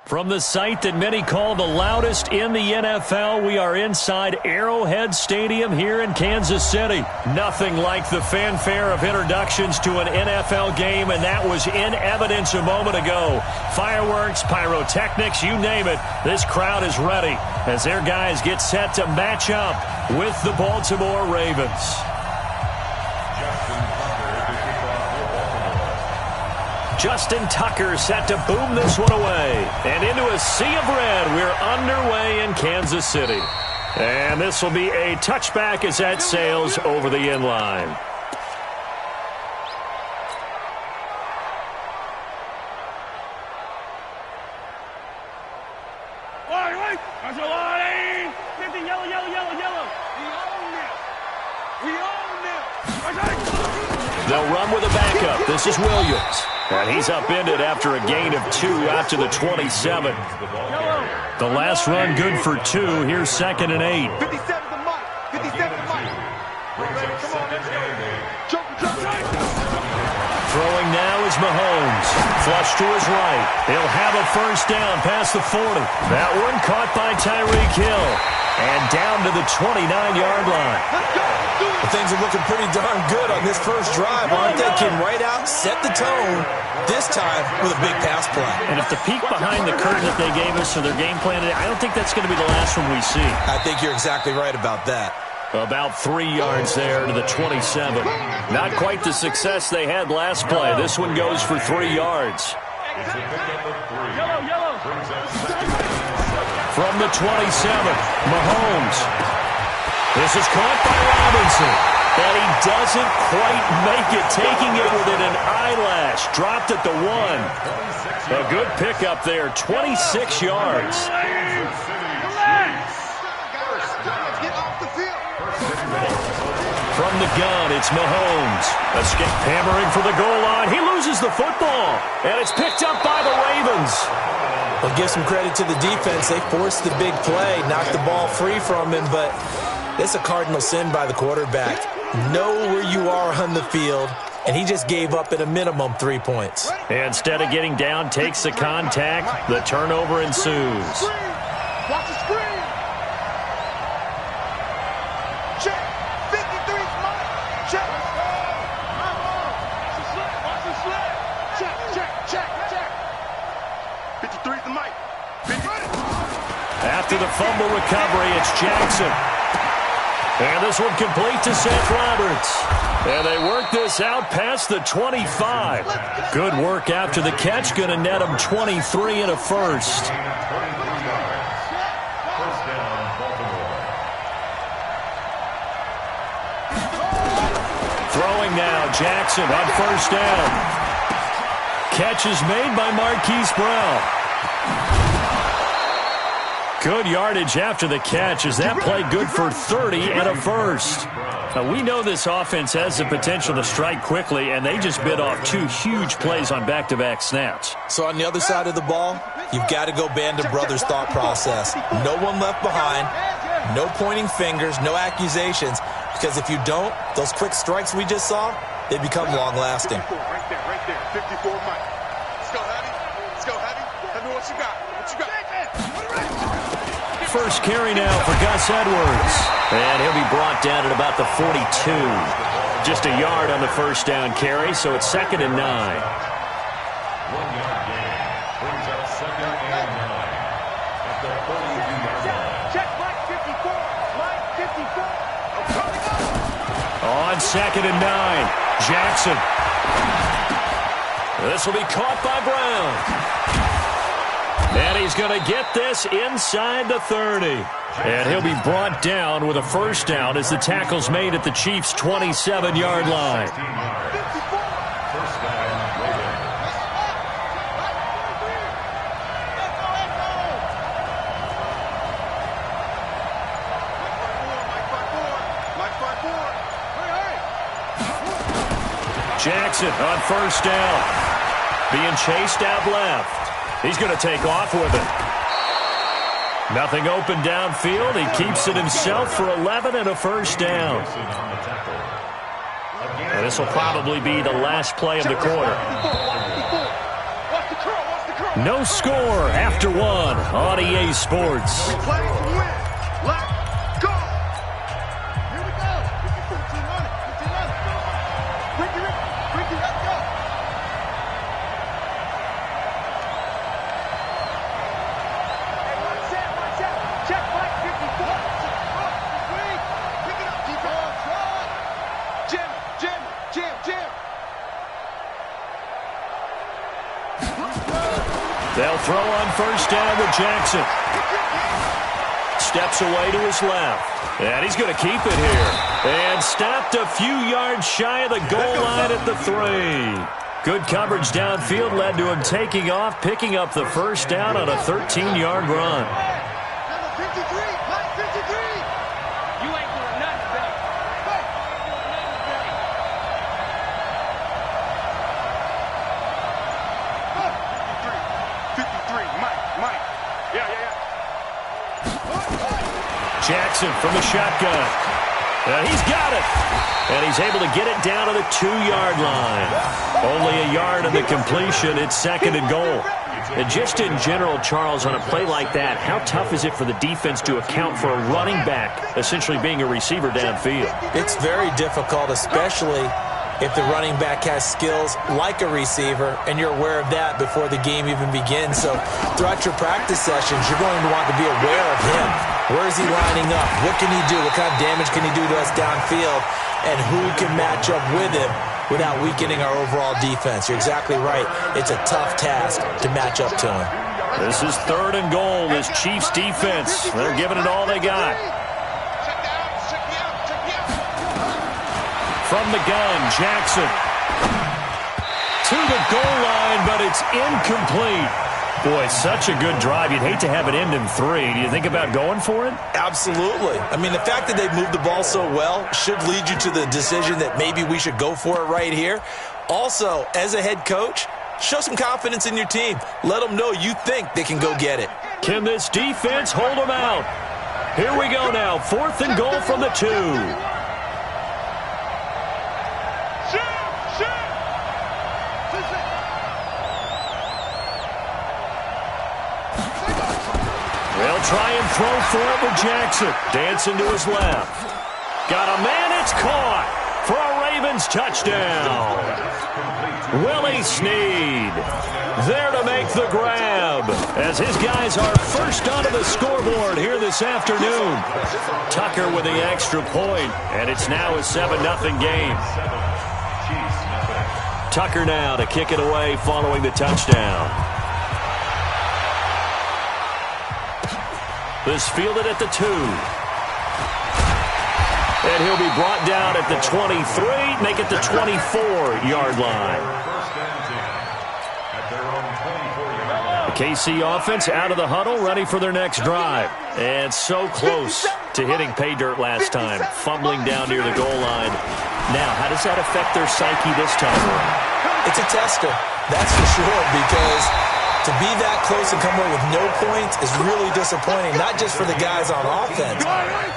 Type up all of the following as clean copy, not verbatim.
From the site that many call the loudest in the NFL, we are inside Arrowhead Stadium here in Kansas City. Nothing like the fanfare of introductions to an NFL game, and that was in evidence a moment ago. Fireworks, pyrotechnics, you name it, this crowd is ready as their guys get set to match up with the Baltimore Ravens. Justin Tucker set to boom this one away. And into a sea of red, we're underway in Kansas City. And this will be a touchback as that sails over the end line. They'll run with a backup. This is Williams. And he's upended after a gain of 2 out to the 27. The last run good for 2. Here's 2nd and 8. 57 to Mike. 57 to Mike. Throwing now is Mahomes. Flush to his right. He'll have a first down past the 40. That one caught by Tyreek Hill. And down to the 29-yard line. Well, things are looking pretty darn good on this first drive, aren't they? Came right out, set the tone, this time with a big pass play. And if the peek behind the curtain that they gave us for their game plan today, I don't think that's going to be the last one we see. I think you're exactly right about that. About 3 yards there to the 27. Not quite the success they had last play. This one goes for 3 yards. From the 27, Mahomes. This is caught by Robinson. And he doesn't quite make it, taking it within an eyelash. Dropped at the 1. A good pickup there, 26 yards. From the gun, it's Mahomes. Escape hammering for the goal line. He loses the football. And it's picked up by the Ravens. Well, give some credit to the defense. They forced the big play, knocked the ball free from him, but it's a cardinal sin by the quarterback. Know where you are on the field, and he just gave up at a minimum 3 points. Instead of getting down, takes the contact. The turnover ensues. Watch the screen. Check. 53's Mike. Check. Watch the slip. Check. 53's the Mike. After the fumble recovery, it's Jackson. And this one complete to Seth Roberts. And they work this out past the 25. Good work after the catch. Going to net them 23 and a first. Throwing now, Jackson on first down. Catch is made by Marquise Brown. Good yardage after the catch as that play good for 30 and a first. Now, we know this offense has the potential to strike quickly, and they just bit off 2 huge plays on back-to-back snaps. So on the other side of the ball, you've got to go Band of Brothers thought process. No one left behind, no pointing fingers, no accusations, because if you don't, those quick strikes we just saw, they become long-lasting. Right there. 54 Mike. Let's go, Hattie. Tell me what you got. First carry now for Gus Edwards. And he'll be brought down at about the 42. Just a yard on the first down carry, so it's 2nd and 9. 1 yard gain brings up 2nd and 9 at the 42-yard line. Check Mike 54. Mike 54. On 2nd and 9, Jackson. This will be caught by Brown. And he's going to get this inside the 30. And he'll be brought down with a first down as the tackle's made at the Chiefs' 27-yard line. First down, Ravens. Jackson on first down. Being chased out left. He's going to take off with it. Nothing open downfield. He keeps it himself for 11 and a first down. And this will probably be the last play of the quarter. Watch the curl. No score after one on EA Sports. We play to win. Let's go. Here we go. 1500. Ricky, let's go. Hey, watch out. Check Mike 54. Pick it up, Jim. They'll throw on first down with Jackson. Steps away to his left. And he's going to keep it here. And stopped a few yards shy of the goal line at the 3. Good coverage downfield led to him taking off, picking up the first down on a 13-yard run. Number 53, Mike 53. You ain't doing nothing, Bill. Mike. Yeah. Jackson from the shotgun. And he's got it. And he's able to get it down to the 2-yard line. Only a yard on the completion. It's second and goal. And just in general, Charles, on a play like that, how tough is it for the defense to account for a running back essentially being a receiver downfield? It's very difficult, especially if the running back has skills like a receiver, and you're aware of that before the game even begins. So throughout your practice sessions, you're going to want to be aware of him. Where is he lining up? What can he do? What kind of damage can he do to us downfield? And who can match up with him without weakening our overall defense? You're exactly right. It's a tough task to match up to him. This is third and goal. This Chiefs defense, they're giving it all they got. From the gun, Jackson. To the goal line, but it's incomplete. Boy, such a good drive. You'd hate to have it end in 3. Do you think about going for it? Absolutely. I mean, the fact that they've moved the ball so well should lead you to the decision that maybe we should go for it right here. Also, as a head coach, show some confidence in your team. Let them know you think they can go get it. Can this defense hold them out? Here we go now. 4th and goal from the 2. They'll try and throw for it with Jackson. Dancing to his left. Got a man, it's caught for a Ravens touchdown. Willie Snead there to make the grab as his guys are first onto the scoreboard here this afternoon. Tucker with the extra point, and it's now a 7-0 game. Tucker now to kick it away following the touchdown. This fielded at the 2. And he'll be brought down at the 23, make it the 24-yard line. The KC offense out of the huddle, ready for their next drive. And so close to hitting pay dirt last time, fumbling down near the goal line. Now, how does that affect their psyche this time around? It's a tester, that's for sure, because to be that close and come away with no points is really disappointing, not just for the guys on offense,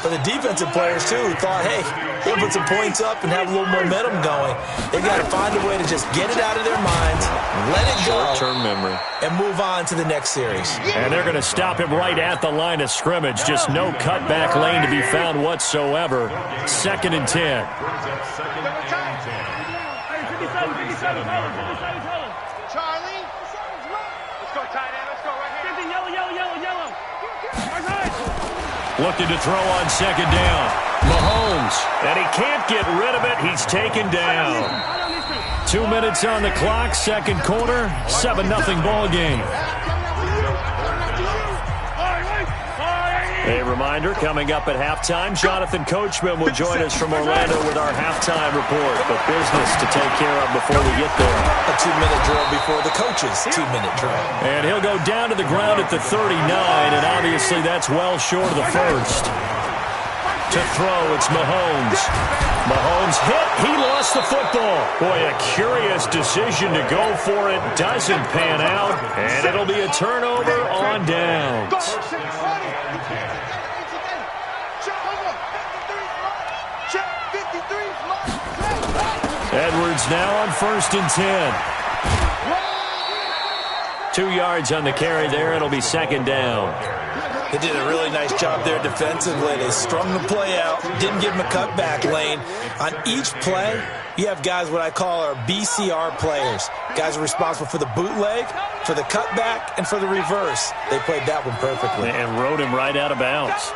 but the defensive players, too, who thought, hey, they'll put some points up and have a little momentum going. They've got to find a way to just get it out of their minds, let it go, short-term memory, and move on to the next series. And they're going to stop him right at the line of scrimmage. Just no cutback lane to be found whatsoever. 2nd and 10. Charlie. Let's go, tight end. Let's go right here. Yellow. Looking to throw on 2nd down. Mahomes, and he can't get rid of it. He's taken down. 2 minutes on the clock, 2nd quarter, 7-0 ball game. A reminder, coming up at halftime, Jonathan Coachman will join us from Orlando with our halftime report. But business to take care of before we get there. A 2-minute drill before the coach's 2-minute drill. And he'll go down to the ground at the 39, and obviously that's well short of the first. To throw, it's Mahomes. Mahomes hit. He lost the football. Boy, a curious decision to go for it. Doesn't pan out, and it'll be a turnover on downs. Edwards now on 1st and 10. 2 yards on the carry there. It'll be second down. They did a really nice job there defensively. They strung the play out, didn't give him a cutback lane. On each play, you have guys what I call our BCR players. Guys are responsible for the bootleg, for the cutback, and for the reverse. They played that one perfectly. And rode him right out of bounds.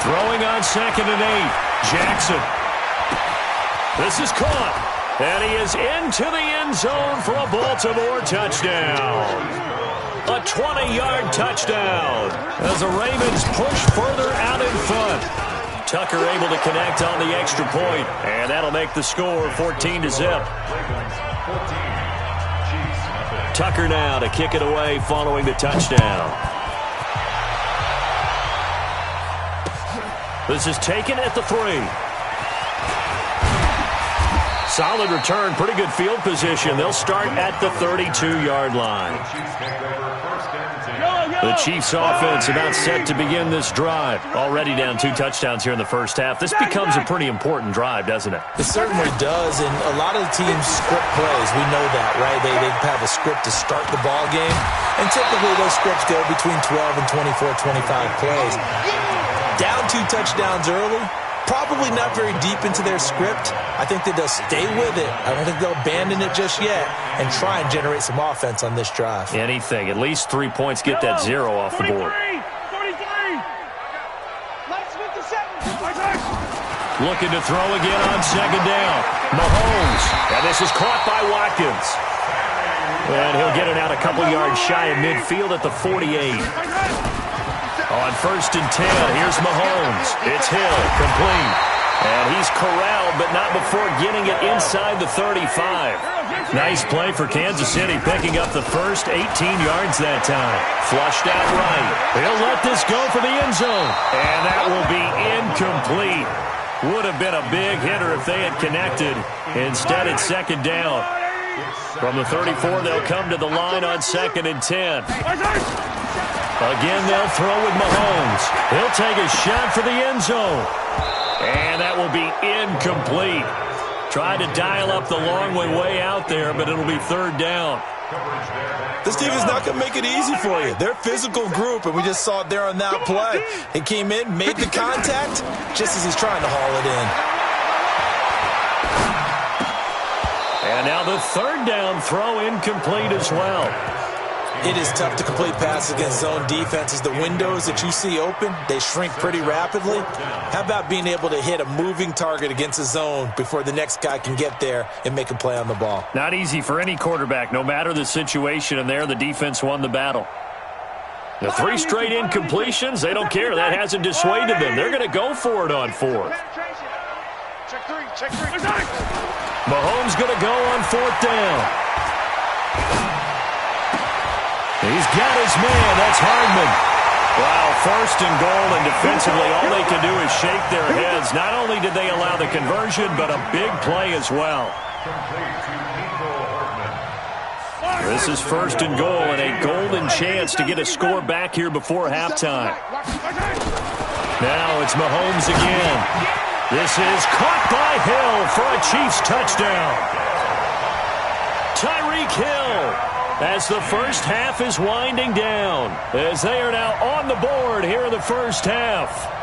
Throwing on 2nd and 8. Jackson. This is caught. And he is into the end zone for a Baltimore touchdown. A 20-yard touchdown as the Ravens push further out in front. Tucker able to connect on the extra point, and that'll make the score 14-0. Tucker now to kick it away following the touchdown. This is taken at the 3. Solid return, pretty good field position. They'll start at the 32-yard line. The Chiefs offense about set to begin this drive. Already down 2 touchdowns here in the first half. This becomes a pretty important drive, doesn't it? It certainly does, and a lot of the teams script plays. We know that, right? They have a script to start the ball game, and typically those scripts go between 12 and 24, 25 plays. Down 2 touchdowns early, probably not very deep into their script. I think that they'll stay with it. I don't think they'll abandon it just yet and try and generate some offense on this drive. Anything. At least 3 points. Get that 0 off the board. 43. Looking to throw again on 2nd down. Mahomes. And this is caught by Watkins. And he'll get it out a couple yards shy of midfield at the 48. On 1st and 10, here's Mahomes. It's Hill, complete. And he's corralled, but not before getting it inside the 35. Nice play for Kansas City, picking up the first 18 yards that time. Flushed out right. He'll let this go for the end zone. And that will be incomplete. Would have been a big hitter if they had connected. Instead, it's 2nd down. From the 34, they'll come to the line on 2nd and 10. Again, they'll throw with Mahomes. He'll take a shot for the end zone. And that will be incomplete. Tried to dial up the long way out there, but it'll be 3rd down. This team is not going to make it easy for you. They're a physical group, and we just saw it there on that play. He came in, made the contact, just as he's trying to haul it in. And now the 3rd down throw incomplete as well. It is tough to complete passes against zone defenses. The windows that you see open, they shrink pretty rapidly. How about being able to hit a moving target against a zone before the next guy can get there and make a play on the ball? Not easy for any quarterback, no matter the situation, and there the defense won the battle. The 3 straight incompletions, they don't care. That hasn't dissuaded them. They're going to go for it on 4th. Check 3. Mahomes going to go on 4th down. He's got his man. That's Hardman. Wow, 1st and goal, and defensively all they can do is shake their heads. Not only did they allow the conversion, but a big play as well. This is 1st and goal and a golden chance to get a score back here before halftime. Now it's Mahomes again. This is caught by Hill for a Chiefs touchdown. Tyreek Hill, as the first half is winding down, as they are now on the board here in the first half.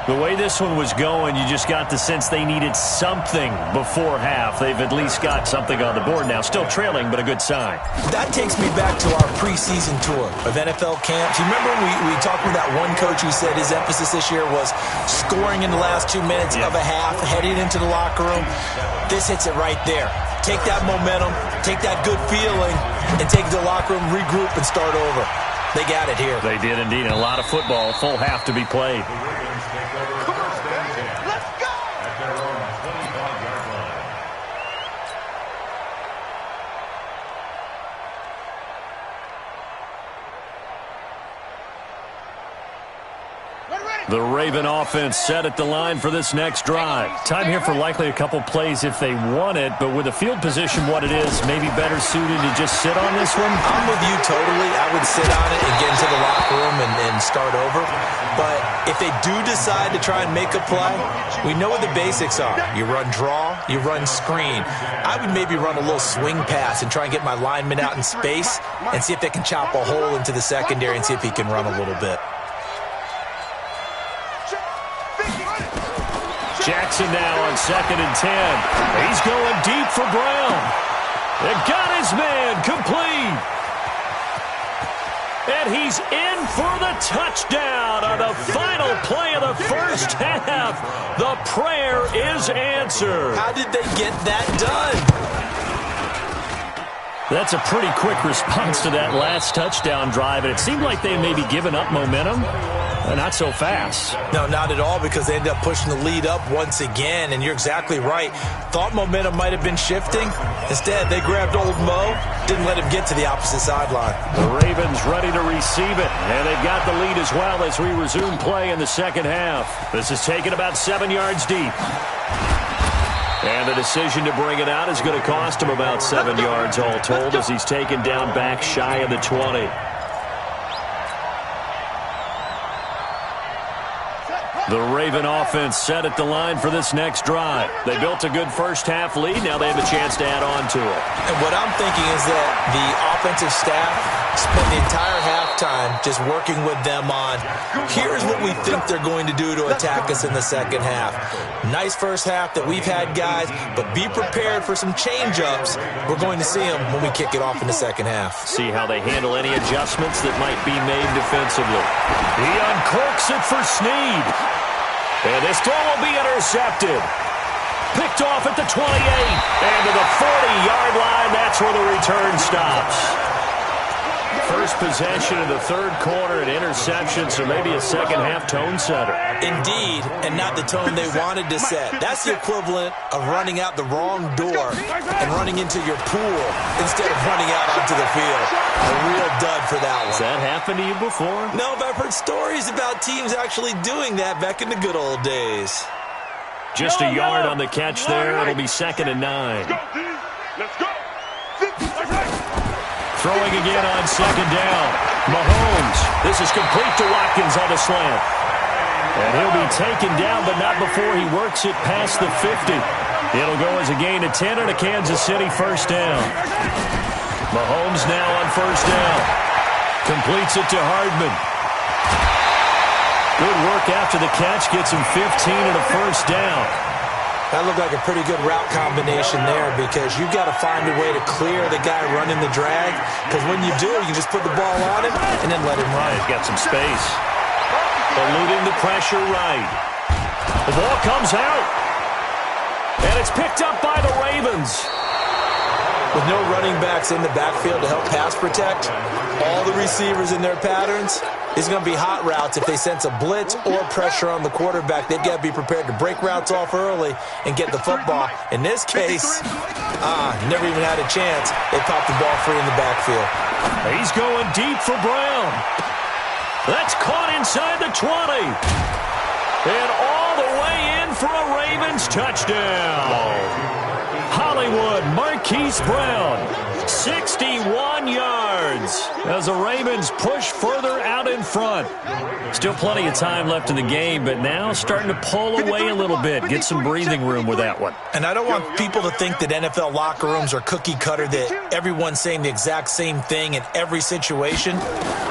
The way this one was going, you just got the sense they needed something before half. They've at least got something on the board now. Still trailing, but a good sign. That takes me back to our preseason tour of NFL camps. You remember we talked with that one coach who said his emphasis this year was scoring in the last 2 minutes of a half, heading into the locker room. This hits it right there. Take that momentum, take that good feeling, and take it to the locker room, regroup, and start over. They got it here. They did indeed, and a lot of football, full half to be played. The Raven offense set at the line for this next drive. Time here for likely a couple plays if they want it, but with the field position what it is, maybe better suited to just sit on this one? I'm with you totally. I would sit on it and get into the locker room and start over. But if they do decide to try and make a play, we know what the basics are. You run draw, you run screen. I would maybe run a little swing pass and try and get my lineman out in space and see if they can chop a hole into the secondary and see if he can run a little bit. Jackson now on 2nd and 10. He's going deep for Brown. They got his man complete. And he's in for the touchdown on the final play of the first half. The prayer is answered. How did they get that done? That's a pretty quick response to that last touchdown drive, and it seemed like they may be giving up momentum. Not so fast. No, not at all, because they ended up pushing the lead up once again, and you're exactly right. Thought momentum might have been shifting. Instead, they grabbed old Mo, didn't let him get to the opposite sideline. The Ravens ready to receive it, and they've got the lead as well as we resume play in the second half. This is taken about 7 yards deep. And the decision to bring it out is going to cost him about 7 yards all told as he's taken down back shy of the 20. The Raven offense set at the line for this next drive. They built a good first-half lead. Now they have a chance to add on to it. And what I'm thinking is that the offensive staff spent the entire halftime just working with them on, here's what we think they're going to do to attack us in the second half. Nice first half that we've had, guys, but be prepared for some change-ups. We're going to see them when we kick it off in the second half. See how they handle any adjustments that might be made defensively. He uncorks it for Snead. And this throw will be intercepted. Picked off at the 28. And to the 40-yard line, that's where the return stops. First possession of the third quarter, an interception, so maybe a second-half tone setter. Indeed, and not the tone they wanted to set. That's the equivalent of running out the wrong door and running into your pool instead of running out onto the field. A real dud for that one. Has that happened to you before? No, but I've heard stories about teams actually doing that back in the good old days. Just a yard on the catch there. It'll be 2nd and 9. Let's go. Throwing again on 2nd down. Mahomes. This is complete to Watkins on the slant. And he'll be taken down, but not before he works it past the 50. It'll go as a gain of 10 and a Kansas City first down. Mahomes now on first down. Completes it to Hardman. Good work after the catch. Gets him 15 and a first down. That looked like a pretty good route combination there because you've got to find a way to clear the guy running the drag, because when you do, you just put the ball on him and then let him run. He's got some space. Eluding the pressure right. The ball comes out. And it's picked up by the Ravens. With no running backs in the backfield to help pass protect, all the receivers in their patterns, it's going to be hot routes. If they sense a blitz or pressure on the quarterback, they've got to be prepared to break routes off early and get the football. In this case, never even had a chance. They popped the ball free in the backfield. He's going deep for Brown. That's caught inside the 20. And all the way in for a Ravens touchdown. Hollywood Marquise Brown, 61 yards as the Ravens push further out in front. Still plenty of time left in the game, but now starting to pull away a little bit, get some breathing room with that one. And I don't want people to think that NFL locker rooms are cookie cutter, that everyone's saying the exact same thing in every situation,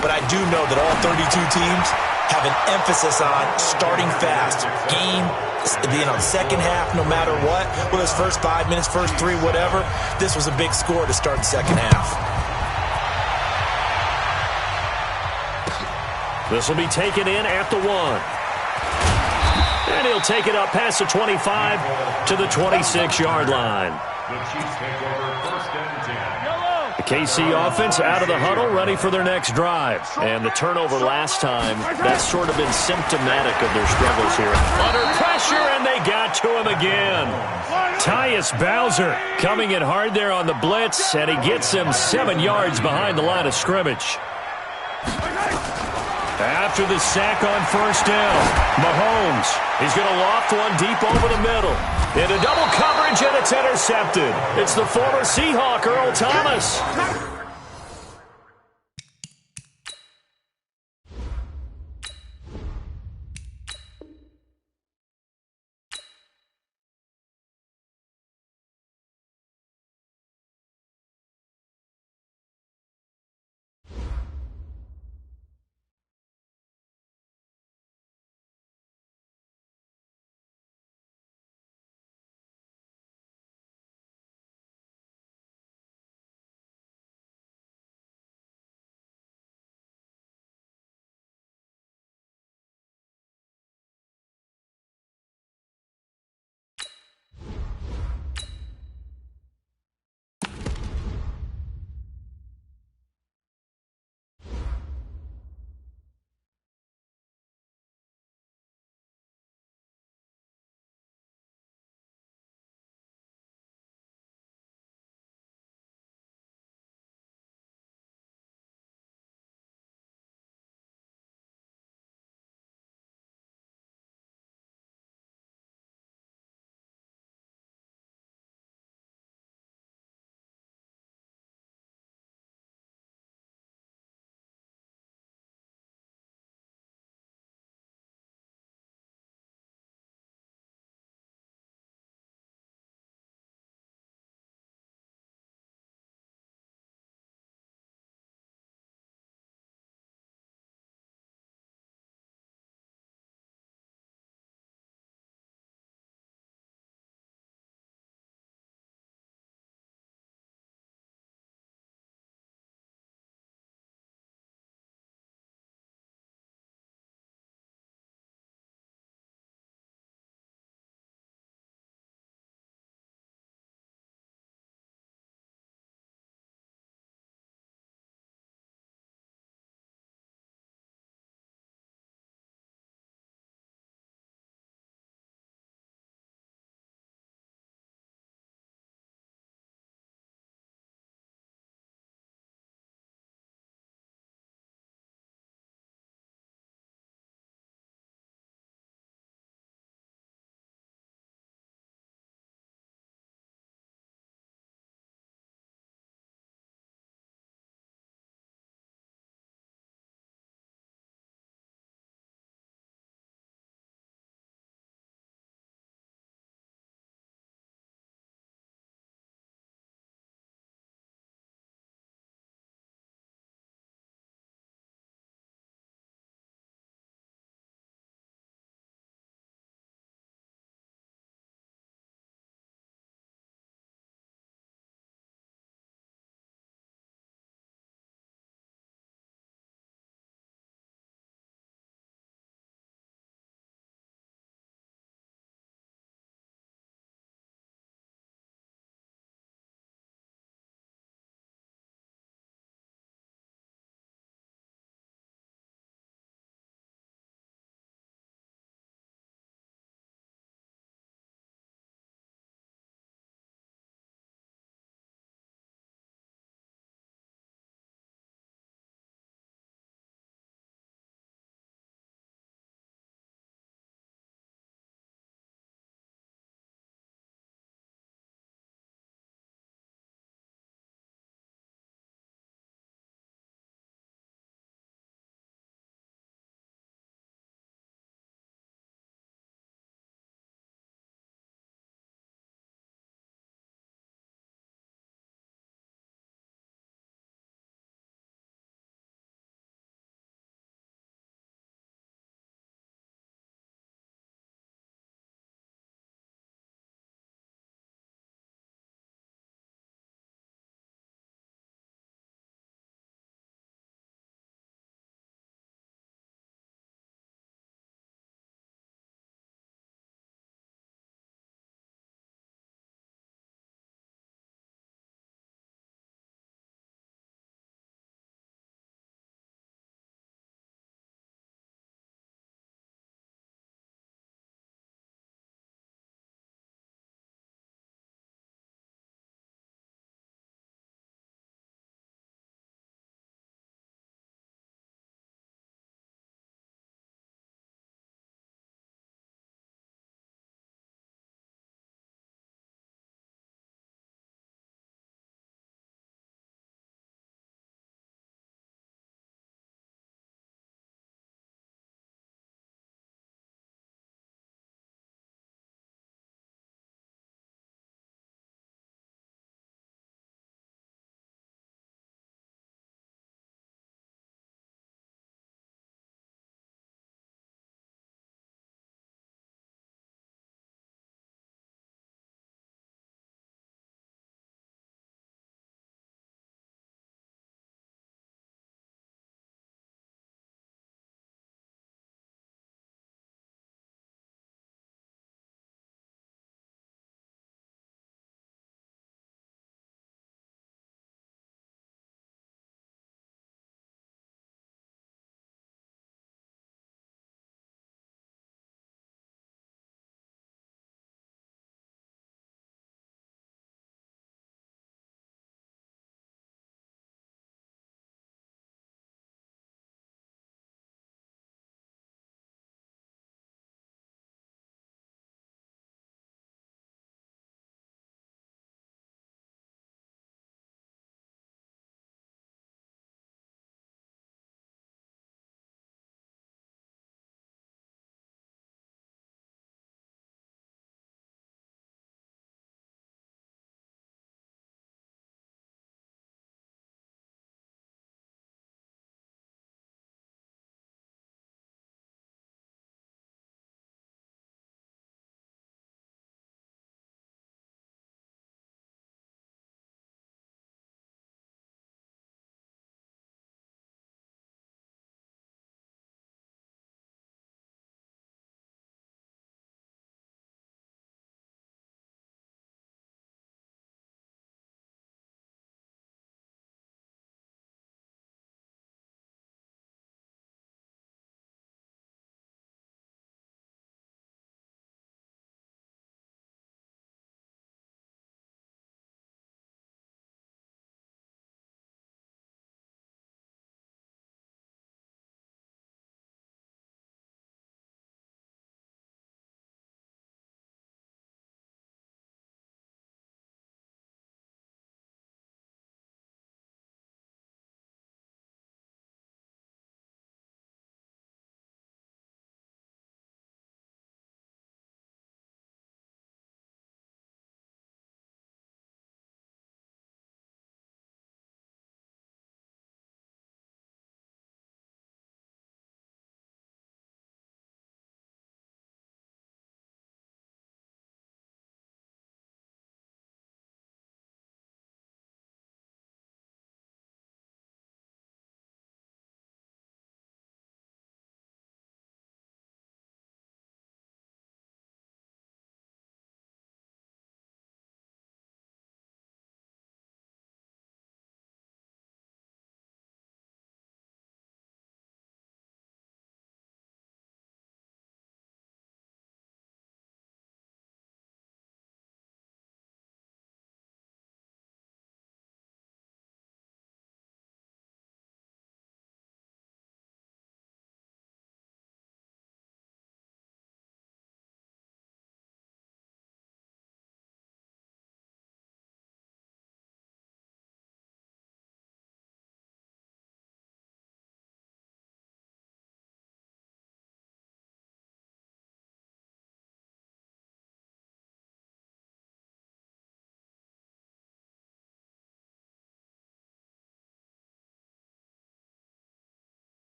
but I do know that all 32 teams have an emphasis on starting fast. Second half, no matter what, whether it's first 5 minutes, first 3, whatever, this was a big score to start the second half. This will be taken in at the 1. And he'll take it up past the 25 to the 26-yard line. The Chiefs take over first and 10. The KC offense out of the huddle, ready for their next drive. And the turnover last time, that's sort of been symptomatic of their struggles here. Under pressure, and they got to him again. Tyus Bowser coming in hard there on the blitz, and he gets him 7 yards behind the line of scrimmage. After the sack on first down, Mahomes, he's going to loft one deep over the middle. Into double coverage, and it's intercepted. It's the former Seahawk, Earl Thomas.